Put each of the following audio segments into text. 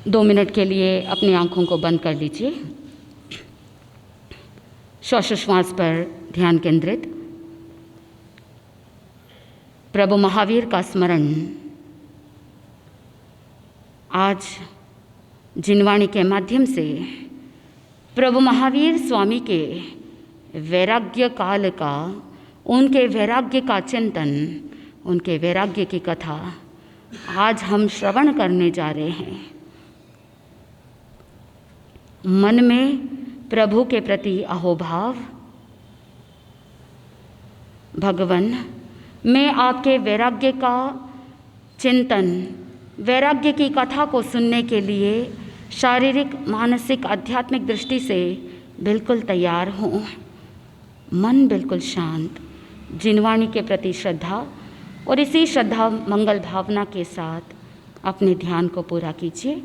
2 minute के लिए अपनी आंखों को बंद कर लीजिए। श्वासोच्छ्वास पर ध्यान केंद्रित। प्रभु महावीर का स्मरण। आज जिनवाणी के माध्यम से प्रभु महावीर स्वामी के वैराग्य काल का, उनके वैराग्य का चिंतन, उनके वैराग्य की कथा आज हम श्रवण करने जा रहे हैं। मन में प्रभु के प्रति अहोभाव। भगवान, मैं आपके वैराग्य का चिंतन, वैराग्य की कथा को सुनने के लिए शारीरिक, मानसिक, आध्यात्मिक दृष्टि से बिल्कुल तैयार हूँ। मन बिल्कुल शांत, जिनवाणी के प्रति श्रद्धा और इसी श्रद्धा मंगल भावना के साथ अपने ध्यान को पूरा कीजिए।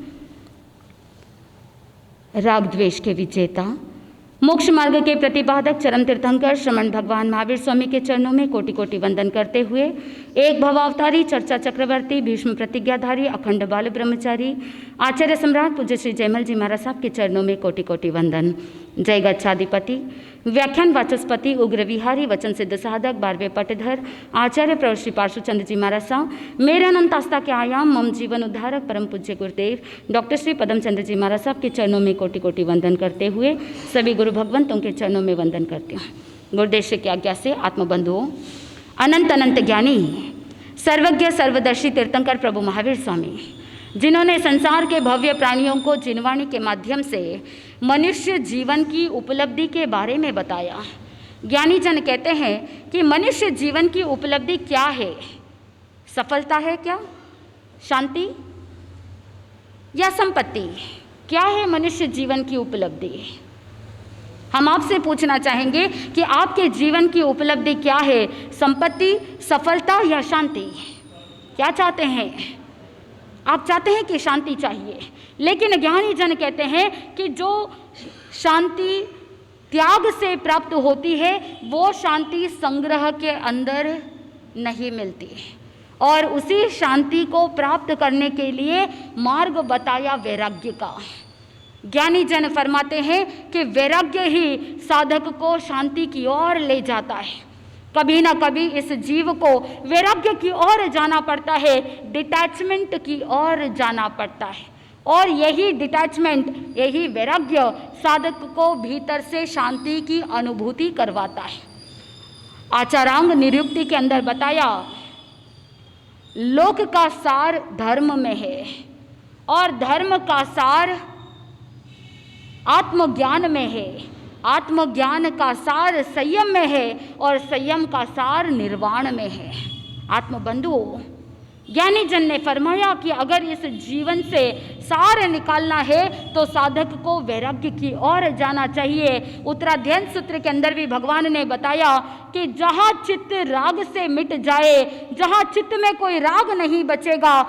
राग द्वेष के विजेता, मोक्ष मार्ग के प्रतिपादक, चरम तीर्थंकर श्रमण भगवान महावीर स्वामी के चरणों में कोटि कोटि वंदन करते हुए एक भवावतारी, चर्चा चक्रवर्ती, भीष्म प्रतिज्ञाधारी, अखंड बाल ब्रह्मचारी, आचार्य सम्राट पूज्य श्री जयमल जी महाराज साहब के चरणों में कोटि कोटि वंदन। जय गच्छाधिपति, व्याख्यान वाचस्पति, उग्र विहारी, वचन सिद्ध साधक, 12वें पटधर, आचार्य प्रभु श्री पार्श्वचंद्र जी महाराज साहब, मेरे अनंत आस्था के आयाम, मम जीवन उद्धारक, परम पूज्य गुरुदेव डॉक्टर श्री पदम चंद्र जी महाराज साहब के चरणों में कोटि कोटि वंदन करते हुए सभी गुरु भगवंतों के चरणों में वंदन करती हूँ। गुरुदेव की आज्ञा से आत्मबंधुओं, अनंत अनंत ज्ञानी, सर्वज्ञ, सर्वदर्शी तीर्थंकर प्रभु महावीर स्वामी, जिन्होंने संसार के भव्य प्राणियों को जिनवाणी के माध्यम से मनुष्य जीवन की उपलब्धि के बारे में बताया। ज्ञानी जन कहते हैं कि मनुष्य जीवन की उपलब्धि क्या है? सफलता है क्या? शांति या संपत्ति? क्या है मनुष्य जीवन की उपलब्धि? हम आपसे पूछना चाहेंगे कि आपके जीवन की उपलब्धि क्या है? संपत्ति, सफलता या शांति? क्या चाहते हैं आप? चाहते हैं कि शांति चाहिए, लेकिन ज्ञानी जन कहते हैं कि जो शांति त्याग से प्राप्त होती है वो शांति संग्रह के अंदर नहीं मिलती, और उसी शांति को प्राप्त करने के लिए मार्ग बताया वैराग्य का। ज्ञानी जन फरमाते हैं कि वैराग्य ही साधक को शांति की ओर ले जाता है। कभी ना कभी इस जीव को वैराग्य की ओर जाना पड़ता है, डिटैचमेंट की ओर जाना पड़ता है, और यही डिटैचमेंट, यही वैराग्य साधक को भीतर से शांति की अनुभूति करवाता है। आचारांग निरुक्ति के अंदर बताया, लोक का सार धर्म में है और धर्म का सार आत्मज्ञान में है, आत्मज्ञान का सार संयम में है और संयम का सार निर्वाण में है। आत्मबंधुओं, ज्ञानी जन ने फरमाया कि अगर इस जीवन से सार निकालना है तो साधक को वैराग्य की ओर जाना चाहिए। उत्तराध्ययन सूत्र के अंदर भी भगवान ने बताया कि जहाँ चित्त राग से मिट जाए, जहाँ चित्त में कोई राग नहीं बचेगा,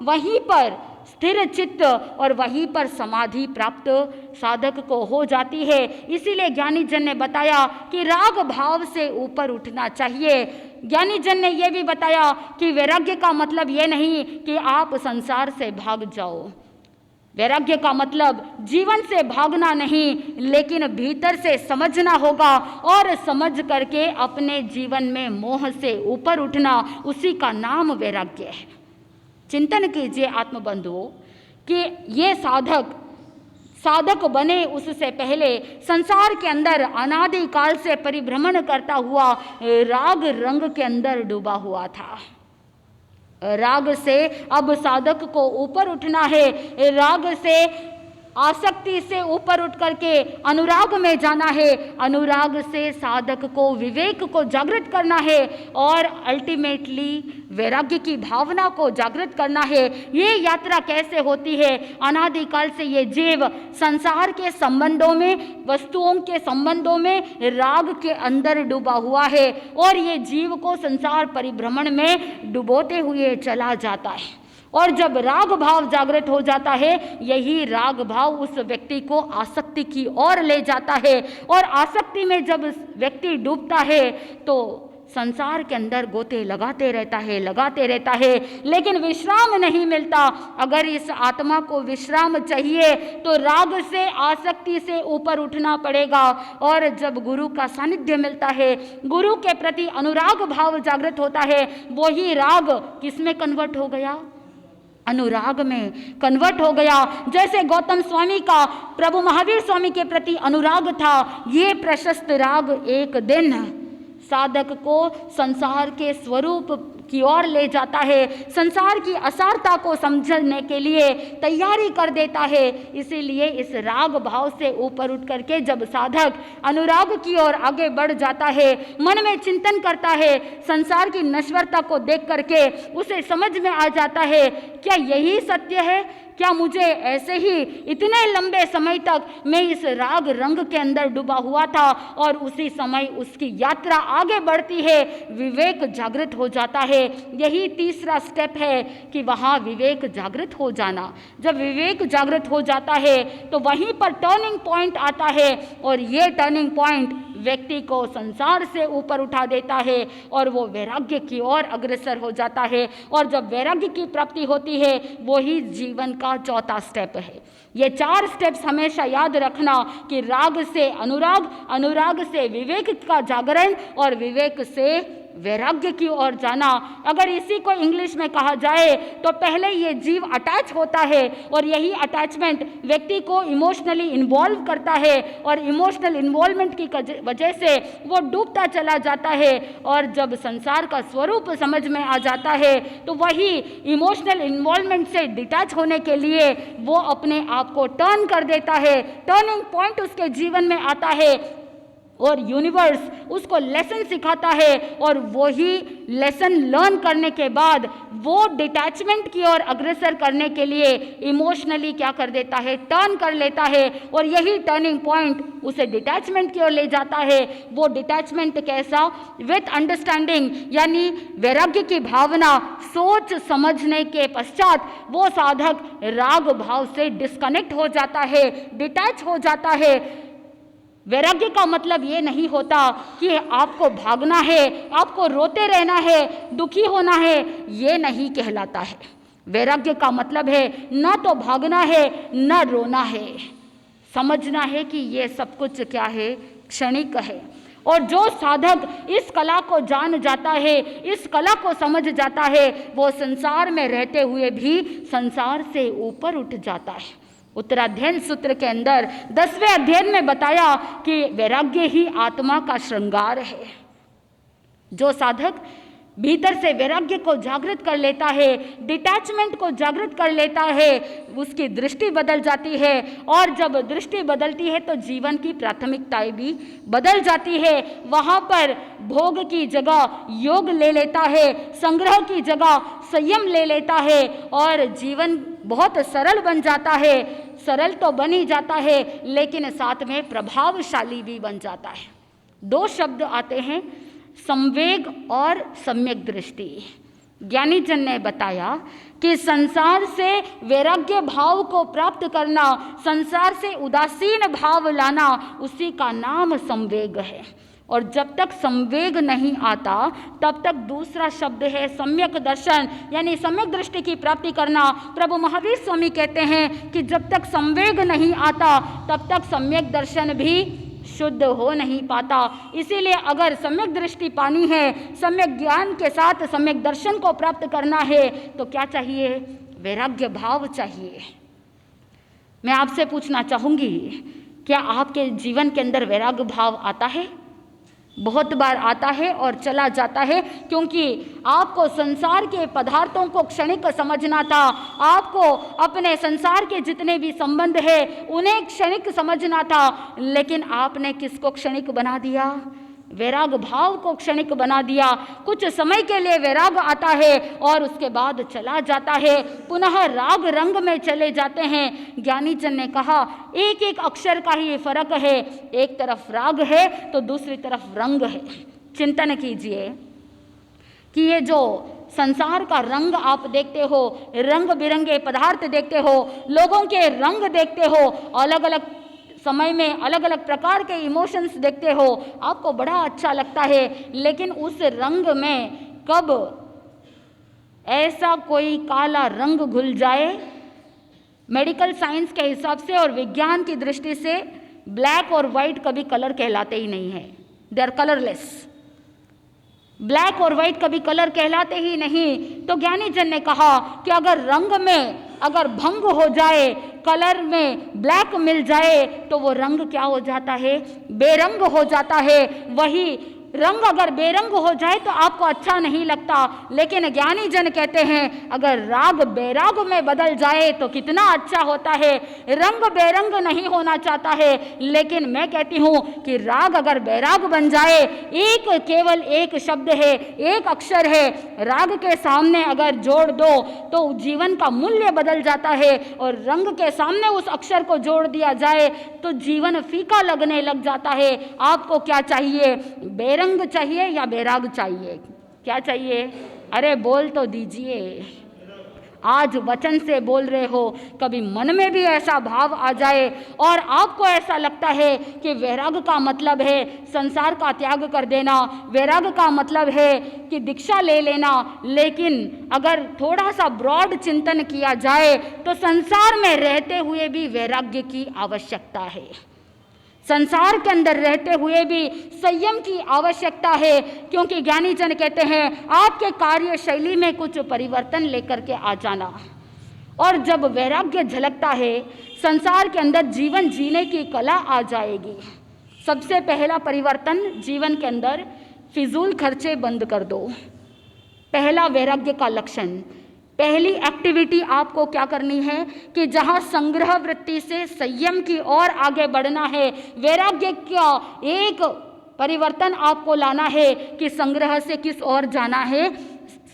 वहीं पर स्थिर चित्त और वहीं पर समाधि प्राप्त साधक को हो जाती है। इसीलिए ज्ञानी जन ने बताया कि राग भाव से ऊपर उठना चाहिए। ज्ञानी जन ने यह भी बताया कि वैराग्य का मतलब यह नहीं कि आप संसार से भाग जाओ। वैराग्य का मतलब जीवन से भागना नहीं, लेकिन भीतर से समझना होगा और समझ करके अपने जीवन में मोह से ऊपर उठना, उसी का नाम वैराग्य है। चिंतन कीजिए आत्मबंधुओं कि ये साधक बने उससे पहले संसार के अंदर अनादि काल से परिभ्रमण करता हुआ राग रंग के अंदर डूबा हुआ था। राग से अब साधक को ऊपर उठना है, राग से आसक्ति से ऊपर उठ करके अनुराग में जाना है, अनुराग से साधक को विवेक को जागृत करना है और अल्टीमेटली वैराग्य की भावना को जागृत करना है। ये यात्रा कैसे होती है? अनादिकाल से ये जीव संसार के संबंधों में, वस्तुओं के संबंधों में राग के अंदर डूबा हुआ है और ये जीव को संसार परिभ्रमण में डुबोते हुए चला जाता है। और जब राग भाव जागृत हो जाता है, यही राग भाव उस व्यक्ति को आसक्ति की ओर ले जाता है और आसक्ति में जब व्यक्ति डूबता है तो संसार के अंदर गोते लगाते रहता है, लेकिन विश्राम नहीं मिलता। अगर इस आत्मा को विश्राम चाहिए तो राग से, आसक्ति से ऊपर उठना पड़ेगा। और जब गुरु का सानिध्य मिलता है, गुरु के प्रति अनुराग भाव जागृत होता है, वही राग किसमें कन्वर्ट हो गया? अनुराग में कन्वर्ट हो गया। जैसे गौतम स्वामी का प्रभु महावीर स्वामी के प्रति अनुराग था, ये प्रशस्त राग एक दिन साधक को संसार के स्वरूप की ओर ले जाता है, संसार की असारता को समझने के लिए तैयारी कर देता है। इसीलिए इस राग भाव से ऊपर उठ करके जब साधक अनुराग की ओर आगे बढ़ जाता है, मन में चिंतन करता है, संसार की नश्वरता को देख करके उसे समझ में आ जाता है, क्या यही सत्य है? क्या मुझे ऐसे ही इतने लंबे समय तक मैं इस राग रंग के अंदर डूबा हुआ था? और उसी समय उसकी यात्रा आगे बढ़ती है, विवेक जागृत हो जाता है। यही तीसरा स्टेप है कि वहाँ विवेक जागृत हो जाना। जब विवेक जागृत हो जाता है तो वहीं पर टर्निंग पॉइंट आता है, और ये टर्निंग पॉइंट व्यक्ति को संसार से ऊपर उठा देता है और वो वैराग्य की ओर अग्रसर हो जाता है। और जब वैराग्य की प्राप्ति होती है, वही जीवन का चौथा स्टेप है। ये 4 स्टेप्स हमेशा याद रखना कि राग से अनुराग, अनुराग से विवेक का जागरण और विवेक से वैराग्य की ओर जाना। अगर इसी को इंग्लिश में कहा जाए तो पहले ये जीव अटैच होता है, और यही अटैचमेंट व्यक्ति को इमोशनली इन्वॉल्व करता है, और इमोशनल इन्वॉल्वमेंट की वजह से वो डूबता चला जाता है। और जब संसार का स्वरूप समझ में आ जाता है तो वही इमोशनल इन्वॉल्वमेंट से डिटैच होने के लिए वो अपने आप को टर्न कर देता है। टर्निंग पॉइंट उसके जीवन में आता है और यूनिवर्स उसको लेसन सिखाता है, और वही लेसन लर्न करने के बाद वो डिटैचमेंट की ओर अग्रसर करने के लिए इमोशनली क्या कर देता है? टर्न कर लेता है। और यही टर्निंग पॉइंट उसे डिटैचमेंट की ओर ले जाता है। वो डिटैचमेंट कैसा? विथ अंडरस्टैंडिंग, यानी वैराग्य की भावना, सोच समझने के पश्चात वो साधक राग भाव से डिस्कनेक्ट हो जाता है, डिटैच हो जाता है। वैराग्य का मतलब ये नहीं होता कि आपको भागना है, आपको रोते रहना है, दुखी होना है, ये नहीं कहलाता है। वैराग्य का मतलब है न तो भागना है न रोना है, समझना है कि ये सब कुछ क्या है? क्षणिक है। और जो साधक इस कला को जान जाता है, इस कला को समझ जाता है, वो संसार में रहते हुए भी संसार से ऊपर उठ जाता है। उत्तराध्ययन सूत्र के अंदर 10वें अध्ययन में बताया कि वैराग्य ही आत्मा का श्रृंगार है। जो साधक भीतर से वैराग्य को जागृत कर लेता है, डिटैचमेंट को जागृत कर लेता है, उसकी दृष्टि बदल जाती है। और जब दृष्टि बदलती है तो जीवन की प्राथमिकताएं भी बदल जाती है। वहाँ पर भोग की जगह योग ले लेता है, संग्रह की जगह संयम ले लेता है, और जीवन बहुत सरल बन जाता है। सरल तो बन ही जाता है, लेकिन साथ में प्रभावशाली भी बन जाता है। 2 शब्द आते हैं, संवेग और सम्यक दृष्टि। ज्ञानी जन ने बताया कि संसार से वैराग्य भाव को प्राप्त करना, संसार से उदासीन भाव लाना, उसी का नाम संवेग है। और जब तक संवेग नहीं आता तब तक दूसरा शब्द है सम्यक दर्शन, यानी सम्यक दृष्टि की प्राप्ति करना। प्रभु महावीर स्वामी कहते हैं कि जब तक संवेग नहीं आता तब तक सम्यक दर्शन भी शुद्ध हो नहीं पाता। इसीलिए अगर सम्यक दृष्टि पानी है, सम्यक ज्ञान के साथ सम्यक दर्शन को प्राप्त करना है, तो क्या चाहिए? वैराग्य भाव चाहिए। मैं आपसे पूछना चाहूँगी, क्या आपके जीवन के अंदर वैराग्य भाव आता है? बहुत बार आता है और चला जाता है, क्योंकि आपको संसार के पदार्थों को क्षणिक समझना था, आपको अपने संसार के जितने भी संबंध है उन्हें क्षणिक समझना था, लेकिन आपने किसको क्षणिक बना दिया? वैराग भाव को क्षणिक बना दिया। कुछ समय के लिए वैराग आता है और उसके बाद चला जाता है, पुनः राग रंग में चले जाते हैं। ज्ञानी जन ने कहा एक एक अक्षर का ही फर्क है, एक तरफ राग है तो दूसरी तरफ रंग है। चिंतन कीजिए कि ये जो संसार का रंग आप देखते हो, रंग बिरंगे पदार्थ देखते हो, लोगों के रंग देखते हो, अलग अलग समय में अलग अलग प्रकार के इमोशंस देखते हो, आपको बड़ा अच्छा लगता है, लेकिन उस रंग में कब ऐसा कोई काला रंग घुल जाए, मेडिकल साइंस के हिसाब से और विज्ञान की दृष्टि से ब्लैक और वाइट कभी कलर कहलाते ही नहीं है, दे आर कलरलेस। ब्लैक और वाइट कभी कलर कहलाते ही नहीं। तो ज्ञानी जन ने कहा कि अगर रंग में अगर भंग हो जाए, कलर में ब्लैक मिल जाए, तो वो रंग क्या हो जाता है, बेरंग हो जाता है। वही रंग अगर बेरंग हो जाए तो आपको अच्छा नहीं लगता, लेकिन ज्ञानी जन कहते हैं अगर राग बेराग में बदल जाए तो कितना अच्छा होता है। रंग बेरंग नहीं होना चाहता है, लेकिन मैं कहती हूँ कि राग अगर बेराग बन जाए, एक केवल एक शब्द है, एक अक्षर है, राग के सामने अगर जोड़ दो तो जीवन का मूल्य बदल जाता है, और रंग के सामने उस अक्षर को जोड़ दिया जाए तो जीवन फीका लगने लग जाता है। आपको क्या चाहिए, बेरंग चाहिए या बेराग चाहिए, क्या चाहिए? अरे बोल तो दीजिए, आज वचन से बोल रहे हो, कभी मन में भी ऐसा भाव आ जाए और आपको ऐसा लगता है कि वैराग का मतलब है संसार का त्याग कर देना, वैराग का मतलब है कि दीक्षा ले लेना, लेकिन अगर थोड़ा सा ब्रॉड चिंतन किया जाए तो संसार में रहते हुए भी वैराग्य की आवश्यकता है। संसार के अंदर रहते हुए भी संयम की आवश्यकता है, क्योंकि ज्ञानी जन कहते हैं आपके कार्य शैली में कुछ परिवर्तन लेकर के आ जाना। और जब वैराग्य झलकता है, संसार के अंदर जीवन जीने की कला आ जाएगी। सबसे पहला परिवर्तन जीवन के अंदर, फिजूल खर्चे बंद कर दो। पहला वैराग्य का लक्षण, पहली एक्टिविटी आपको क्या करनी है कि जहां संग्रह वृत्ति से संयम की ओर आगे बढ़ना है, वैराग्य का एक परिवर्तन आपको लाना है कि संग्रह से किस ओर जाना है,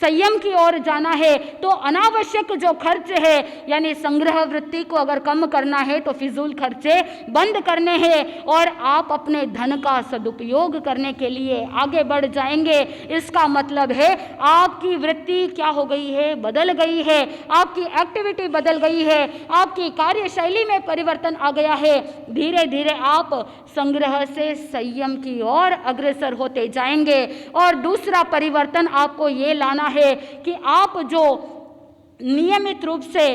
संयम की ओर जाना है। तो अनावश्यक जो खर्च है, यानी संग्रह वृत्ति को अगर कम करना है तो फिजूल खर्चे बंद करने हैं और आप अपने धन का सदुपयोग करने के लिए आगे बढ़ जाएंगे। इसका मतलब है आपकी वृत्ति क्या हो गई है, बदल गई है, आपकी एक्टिविटी बदल गई है, आपकी कार्यशैली में परिवर्तन आ गया है। धीरे धीरे आप संग्रह से संयम की ओर अग्रसर होते जाएंगे। और दूसरा परिवर्तन आपको ये लाना है कि आप जो नियमित रूप से,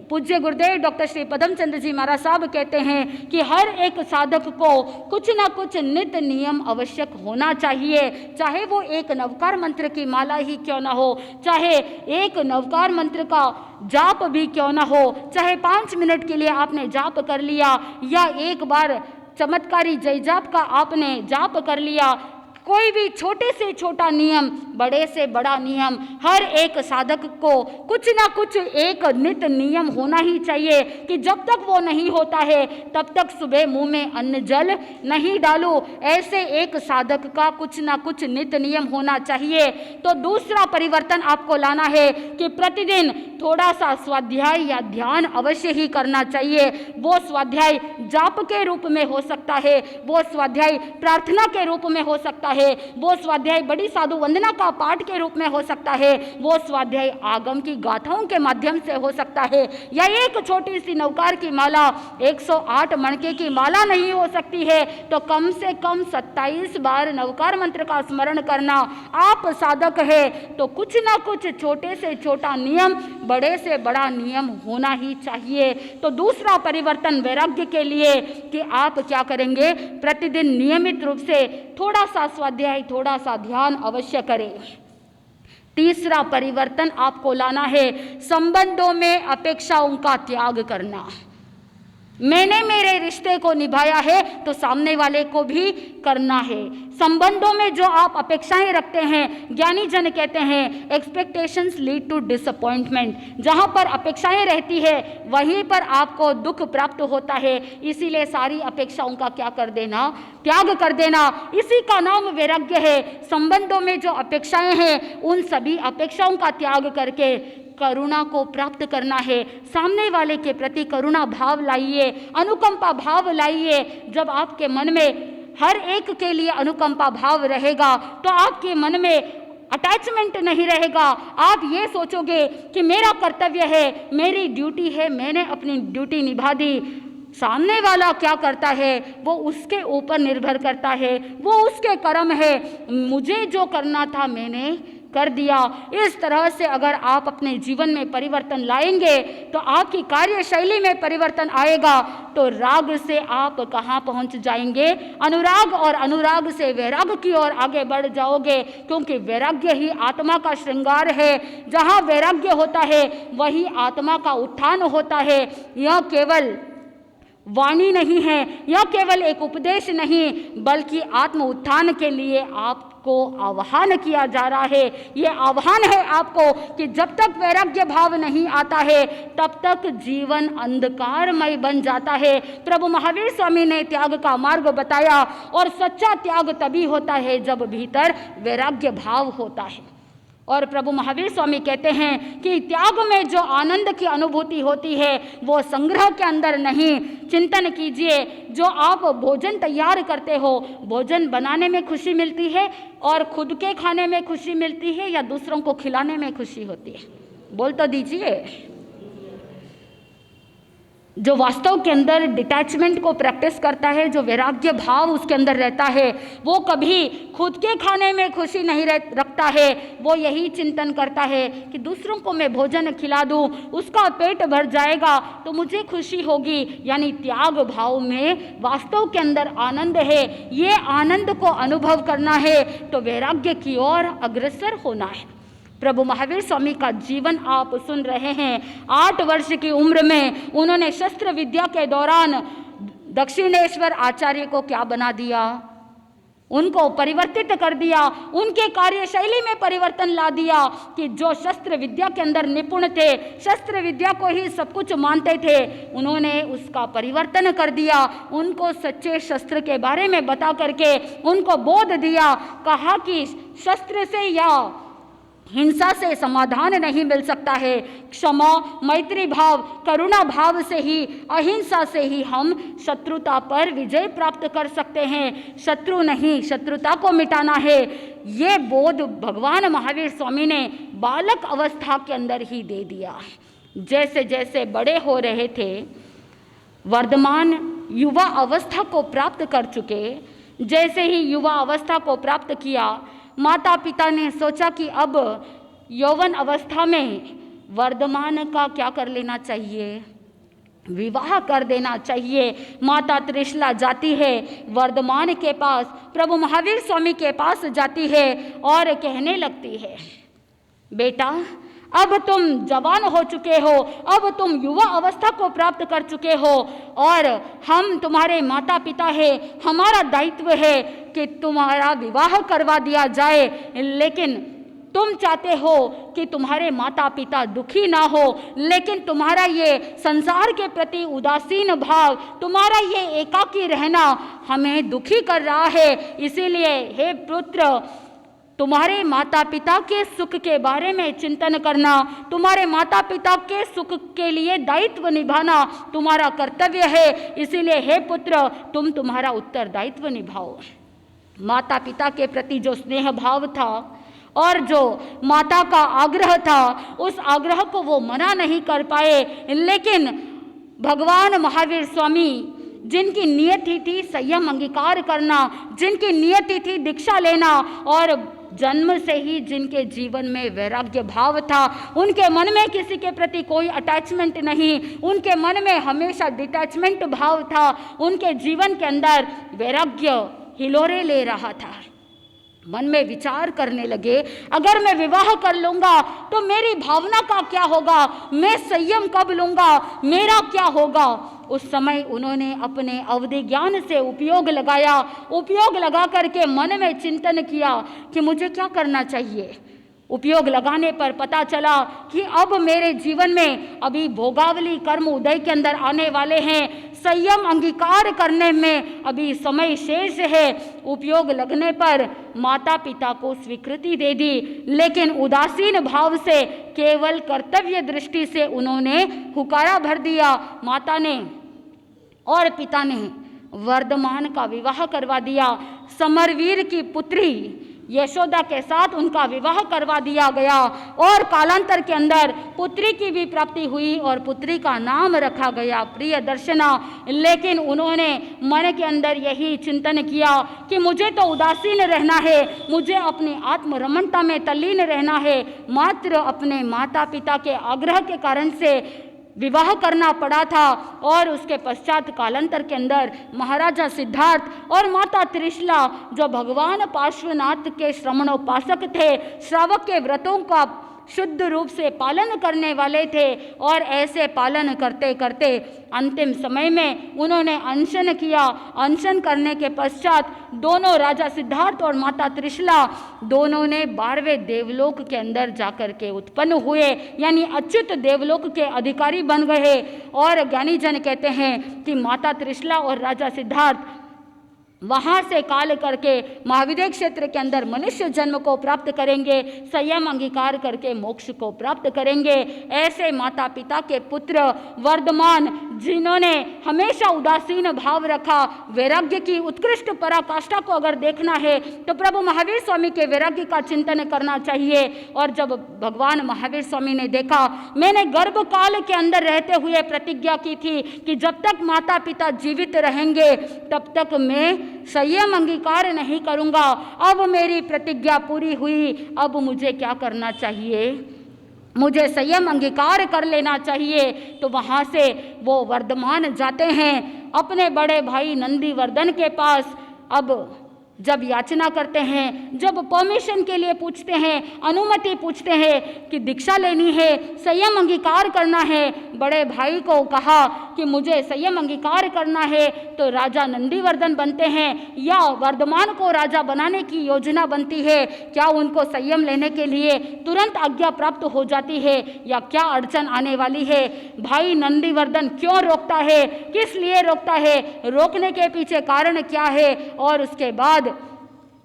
पूज्य गुरुदेव डॉक्टर श्री पदमचंद्र जी महाराज साहब कहते हैं कि हर एक साधक को कुछ ना कुछ नित्य नियम आवश्यक होना चाहिए, चाहे वो एक नवकार मंत्र की माला ही क्यों ना हो, चाहे एक नवकार मंत्र का जाप भी क्यों ना हो, चाहे 5 मिनट के लिए आपने जाप कर लिया या एक बार चमत्कारी जय जाप का आपने जाप कर लिया, कोई भी छोटे से छोटा नियम, बड़े से बड़ा नियम, हर एक साधक को कुछ ना कुछ एक नित्य नियम होना ही चाहिए कि जब तक वो नहीं होता है तब तक सुबह मुंह में अन्न जल नहीं डालो। ऐसे एक साधक का कुछ ना कुछ नित्य नियम होना चाहिए। तो दूसरा परिवर्तन आपको लाना है कि प्रतिदिन थोड़ा सा स्वाध्याय या ध्यान अवश्य ही करना चाहिए। वो स्वाध्याय जाप के रूप में हो सकता है, वो स्वाध्याय प्रार्थना के रूप में हो सकता है, वो स्वाध्याय बड़ी साधु वंदना का पाठ के रूप में हो सकता है, वो स्वाध्याय आगम की गाथाओं के माध्यम से हो सकता है, या एक छोटी सी नवकार की माला 108 मणके की माला नहीं हो सकती है तो कम से कम 27 बार नवकार मंत्र का स्मरण करना। आप साधक है तो कुछ ना कुछ छोटे से छोटा नियम, बड़े से बड़ा नियम होना ही चाहिए। तो दूसरा परिवर्तन वैराग्य के लिए कि आप क्या करेंगे, प्रतिदिन नियमित रूप से थोड़ा सा स्वाध्याय, थोड़ा सा ध्यान अवश्य करें। तीसरा परिवर्तन आपको लाना है संबंधों में अपेक्षाओं का त्याग करना। मैंने मेरे रिश्ते को निभाया है तो सामने वाले को भी करना है। संबंधों में जो आप अपेक्षाएं रखते हैं, ज्ञानी जन कहते हैं एक्सपेक्टेशंस लीड टू डिसअपॉइंटमेंट। जहां पर अपेक्षाएं रहती है वहीं पर आपको दुख प्राप्त होता है। इसीलिए सारी अपेक्षाओं का क्या कर देना, त्याग कर देना। इसी का नाम वैराग्य है। संबंधों में जो अपेक्षाएं हैं उन सभी अपेक्षाओं का त्याग करके करुणा को प्राप्त करना है। सामने वाले के प्रति करुणा भाव लाइए, अनुकंपा भाव लाइए। जब आपके मन में हर एक के लिए अनुकंपा भाव रहेगा तो आपके मन में अटैचमेंट नहीं रहेगा। आप ये सोचोगे कि मेरा कर्तव्य है, मेरी ड्यूटी है, मैंने अपनी ड्यूटी निभा दी, सामने वाला क्या करता है वो उसके ऊपर निर्भर करता है, वो उसके कर्म है। मुझे जो करना था मैंने कर दिया। इस तरह से अगर आप अपने जीवन में परिवर्तन लाएंगे तो आपकी कार्यशैली में परिवर्तन आएगा। तो राग से आप कहाँ पहुँच जाएंगे? अनुराग, और अनुराग से वैराग्य की ओर आगे बढ़ जाओगे, क्योंकि वैराग्य ही आत्मा का श्रृंगार है। जहाँ वैराग्य होता है वही आत्मा का उत्थान होता है। यह केवल वाणी नहीं है, यह केवल एक उपदेश नहीं, बल्कि आत्म उत्थान के लिए आपको आह्वान किया जा रहा है। ये आह्वान है आपको कि जब तक वैराग्य भाव नहीं आता है तब तक जीवन अंधकारमय बन जाता है। प्रभु महावीर स्वामी ने त्याग का मार्ग बताया, और सच्चा त्याग तभी होता है जब भीतर वैराग्य भाव होता है। और प्रभु महावीर स्वामी कहते हैं कि त्याग में जो आनंद की अनुभूति होती है वो संग्रह के अंदर नहीं। चिंतन कीजिए, जो आप भोजन तैयार करते हो, भोजन बनाने में खुशी मिलती है और खुद के खाने में खुशी मिलती है या दूसरों को खिलाने में खुशी होती है? बोल तो दीजिए। जो वास्तव के अंदर डिटैचमेंट को प्रैक्टिस करता है, जो वैराग्य भाव उसके अंदर रहता है, वो कभी खुद के खाने में खुशी नहीं रखता है। वो यही चिंतन करता है कि दूसरों को मैं भोजन खिला दूं, उसका पेट भर जाएगा तो मुझे खुशी होगी। यानी त्याग भाव में वास्तव के अंदर आनंद है। ये आनंद को अनुभव करना है तो वैराग्य की ओर अग्रसर होना है। प्रभु महावीर स्वामी का जीवन आप सुन रहे हैं। 8 वर्ष की उम्र में उन्होंने शस्त्र विद्या के दौरान दक्षिणेश्वर आचार्य को क्या बना दिया? उनको परिवर्तित कर दिया, उनके कार्यशैली में परिवर्तन ला दिया कि जो शस्त्र विद्या के अंदर निपुण थे, शस्त्र विद्या को ही सब कुछ मानते थे, उन्होंने उसका परिवर्तन कर दिया। उनको सच्चे शस्त्र के बारे में बता करके उनको बोध दिया। कहा कि शस्त्र से या हिंसा से समाधान नहीं मिल सकता है। क्षमा, मैत्री भाव, करुणा भाव से ही, अहिंसा से ही हम शत्रुता पर विजय प्राप्त कर सकते हैं। शत्रु नहीं, शत्रुता को मिटाना है। ये बोध भगवान महावीर स्वामी ने बालक अवस्था के अंदर ही दे दिया। जैसे जैसे बड़े हो रहे थे, वर्तमान युवा अवस्था को प्राप्त कर चुके, जैसे ही युवा अवस्था को प्राप्त किया, माता पिता ने सोचा कि अब यौवन अवस्था में वर्धमान का क्या कर लेना चाहिए? विवाह कर देना चाहिए। माता त्रिशला जाती है वर्धमान के पास, प्रभु महावीर स्वामी के पास जाती है और कहने लगती है, बेटा अब तुम जवान हो चुके हो, अब तुम युवा अवस्था को प्राप्त कर चुके हो और हम तुम्हारे माता पिता हैं। हमारा दायित्व है कि तुम्हारा विवाह करवा दिया जाए, लेकिन तुम चाहते हो कि तुम्हारे माता पिता दुखी ना हो, लेकिन तुम्हारा ये संसार के प्रति उदासीन भाव, तुम्हारा ये एकाकी रहना हमें दुखी कर रहा है। इसीलिए हे पुत्र, तुम्हारे माता पिता के सुख के बारे में चिंतन करना, तुम्हारे माता पिता के सुख के लिए दायित्व निभाना तुम्हारा कर्तव्य है। इसीलिए हे पुत्र, तुम तुम्हारा उत्तरदायित्व निभाओ। माता पिता के प्रति जो स्नेह भाव था और जो माता का आग्रह था, उस आग्रह को वो मना नहीं कर पाए। लेकिन भगवान महावीर स्वामी, जिनकी नियति थी संयम अंगीकार करना, जिनकी नियति थी दीक्षा लेना और जन्म से ही जिनके जीवन में वैराग्य भाव था, उनके मन में किसी के प्रति कोई अटैचमेंट नहीं, उनके मन में हमेशा डिटैचमेंट भाव था। उनके जीवन के अंदर वैराग्य हिलोरे ले रहा था। मन में विचार करने लगे, अगर मैं विवाह कर लूँगा तो मेरी भावना का क्या होगा, मैं संयम कब लूँगा, मेरा क्या होगा। उस समय उन्होंने अपने अवधि ज्ञान से उपयोग लगाया, उपयोग लगा करके मन में चिंतन किया कि मुझे क्या करना चाहिए। उपयोग लगाने पर पता चला कि अब मेरे जीवन में अभी भोगावली कर्म उदय के अंदर आने वाले हैं, संयम अंगीकार करने में अभी समय शेष है। उपयोग लगने पर माता पिता को स्वीकृति दे दी, लेकिन उदासीन भाव से केवल कर्तव्य दृष्टि से उन्होंने हुकारा भर दिया। माता ने और पिता ने वर्धमान का विवाह करवा दिया। समरवीर की पुत्री यशोदा के साथ उनका विवाह करवा दिया गया और कालांतर के अंदर पुत्री की भी प्राप्ति हुई और पुत्री का नाम रखा गया प्रिय दर्शना। लेकिन उन्होंने मन के अंदर यही चिंतन किया कि मुझे तो उदासीन रहना है, मुझे अपनी आत्मरमणता में तल्लीन रहना है। मात्र अपने माता पिता के आग्रह के कारण से विवाह करना पड़ा था और उसके पश्चात कालांतर के अंदर महाराजा सिद्धार्थ और माता त्रिशला जो भगवान पार्श्वनाथ के श्रमणोपासक थे, श्रावक के व्रतों का शुद्ध रूप से पालन करने वाले थे और ऐसे पालन करते करते अंतिम समय में उन्होंने अनशन किया। अनशन करने के पश्चात दोनों राजा सिद्धार्थ और माता त्रिशला दोनों ने 12वें देवलोक के अंदर जाकर के उत्पन्न हुए, यानी अच्युत देवलोक के अधिकारी बन गए। और ज्ञानी जन कहते हैं कि माता त्रिशला और राजा सिद्धार्थ वहाँ से काल करके महाविद्य क्षेत्र के अंदर मनुष्य जन्म को प्राप्त करेंगे, संयम अंगीकार करके मोक्ष को प्राप्त करेंगे। ऐसे माता पिता के पुत्र वर्धमान जिन्होंने हमेशा उदासीन भाव रखा, वैराग्य की उत्कृष्ट पराकाष्ठा को अगर देखना है तो प्रभु महावीर स्वामी के वैराग्य का चिंतन करना चाहिए। और जब भगवान महावीर स्वामी ने देखा, मैंने गर्भकाल के अंदर रहते हुए प्रतिज्ञा की थी कि जब तक माता पिता जीवित रहेंगे तब तक मैं संयम अंगीकार नहीं करूंगा। अब मेरी प्रतिज्ञा पूरी हुई, अब मुझे क्या करना चाहिए, मुझे संयम अंगीकार कर लेना चाहिए। तो वहाँ से वो वर्धमान जाते हैं अपने बड़े भाई नंदीवर्धन के पास। अब जब याचना करते हैं, जब परमिशन के लिए पूछते हैं, अनुमति पूछते हैं कि दीक्षा लेनी है, संयम अंगीकार करना है, बड़े भाई को कहा कि मुझे संयम अंगीकार करना है, तो राजा नंदीवर्धन बनते हैं या वर्धमान को राजा बनाने की योजना बनती है। क्या उनको संयम लेने के लिए तुरंत आज्ञा प्राप्त हो जाती है या क्या अड़चन आने वाली है? भाई नंदीवर्धन क्यों रोकता है, किस लिए रोकता है, रोकने के पीछे कारण क्या है और उसके बाद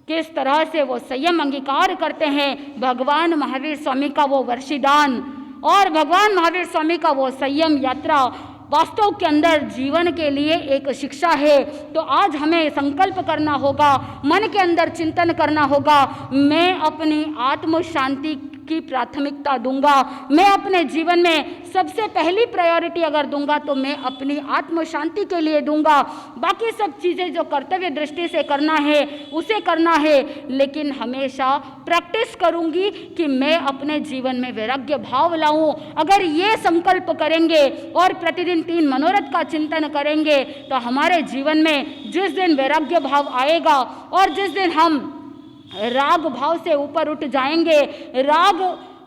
किस तरह से वो संयम अंगीकार करते हैं। भगवान महावीर स्वामी का वो वर्षिदान और भगवान महावीर स्वामी का वो संयम यात्रा वास्तव के अंदर जीवन के लिए एक शिक्षा है। तो आज हमें संकल्प करना होगा, मन के अंदर चिंतन करना होगा, मैं अपनी आत्म शांति की प्राथमिकता दूंगा। मैं अपने जीवन में सबसे पहली प्रायोरिटी अगर दूंगा तो मैं अपनी आत्म शांति के लिए दूंगा। बाकी सब चीज़ें जो कर्तव्य दृष्टि से करना है उसे करना है, लेकिन हमेशा प्रैक्टिस करूंगी कि मैं अपने जीवन में वैराग्य भाव लाऊं। अगर ये संकल्प करेंगे और प्रतिदिन 3 मनोरथ का चिंतन करेंगे तो हमारे जीवन में जिस दिन वैराग्य भाव आएगा और जिस दिन हम राग भाव से ऊपर उठ जाएंगे, राग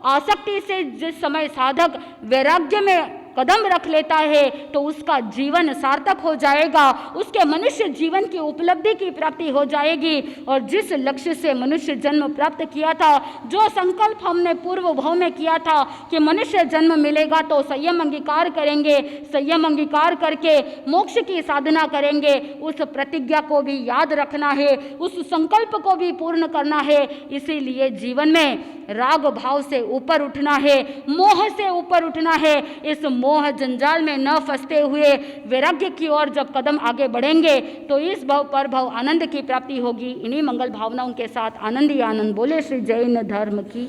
आसक्ति से जिस समय साधक वैराग्य में कदम रख लेता है तो उसका जीवन सार्थक हो जाएगा, उसके मनुष्य जीवन की उपलब्धि की प्राप्ति हो जाएगी। और जिस लक्ष्य से मनुष्य जन्म प्राप्त किया था, जो संकल्प हमने पूर्व भाव में किया था कि मनुष्य जन्म मिलेगा तो संयम अंगीकार करेंगे, संयम अंगीकार करके मोक्ष की साधना करेंगे, उस प्रतिज्ञा को भी याद रखना है, उस संकल्प को भी पूर्ण करना है। इसीलिए जीवन में राग भाव से ऊपर उठना है, मोह से ऊपर उठना है। इस मोह जंजाल में न फंसते हुए वैराग्य की ओर जब कदम आगे बढ़ेंगे तो इस भव पर भव आनंद की प्राप्ति होगी। इन्हीं मंगल भावनाओं के साथ आनंद ही आनंद बोले श्री जैन धर्म की।